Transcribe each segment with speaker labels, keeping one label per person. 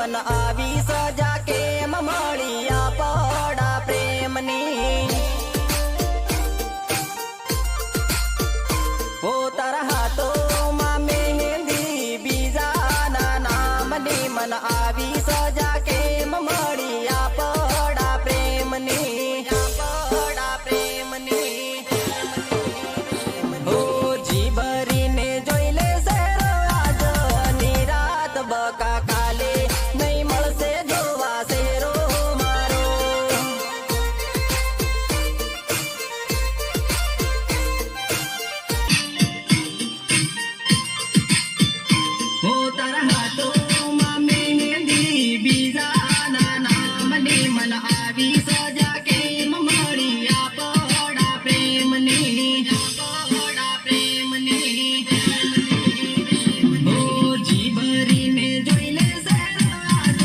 Speaker 1: मन आवी सजा के ममड़िया पड़ा प्रेमनी हो तारा हाथों में मेहंदी बीजा ना नामनी मन आवी सजा के ममड़िया पड़ा प्रेमनी हो जी भरी ने जोइले सेरो आज निरात बका काले नहीं मळसे जोवा सेरो मारो हो तारा हाथों में मेहंदी बीजा ना नामनी मन आवी सजा के ममड़िया पड़ा प्रेमनी हो जी भरी ने जोइले सेरो आज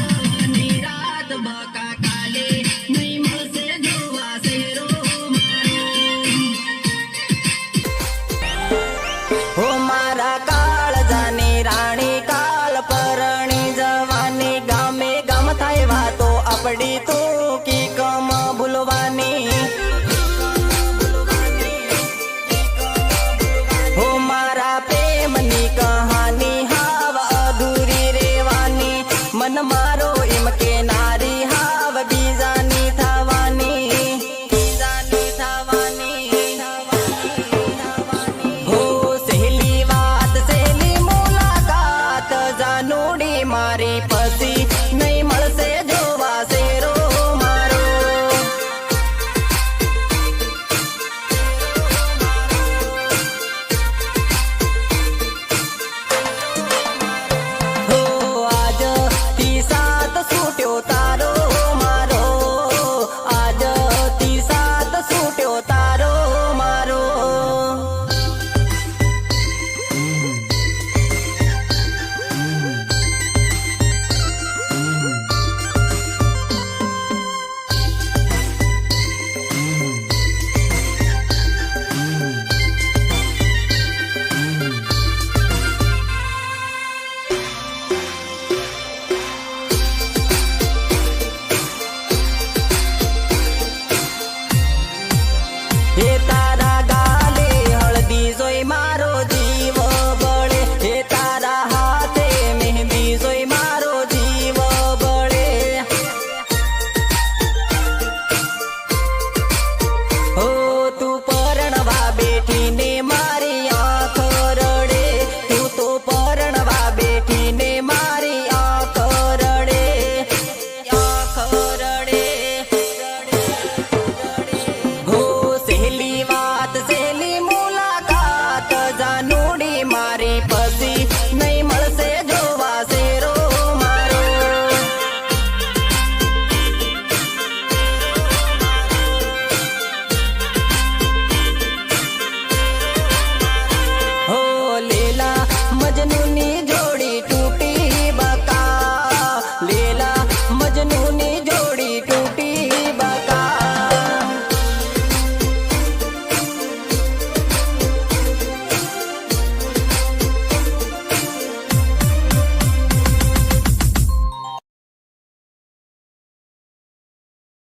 Speaker 1: निरात बका काले नहीं मळसे जोवा सेरो मारो हो मारा काळ जाने राणी काल परणी जवानी गामे गाम थाय वातो अपडी तो की कम भूलवानी हो मारा प्रेमनी कहानी हाव अधूरी रेवानी मन मारो इम के नारी हाव बीजानी थावानी हो सहेली वात सहेली मुलाकात जानोडी मारी पसी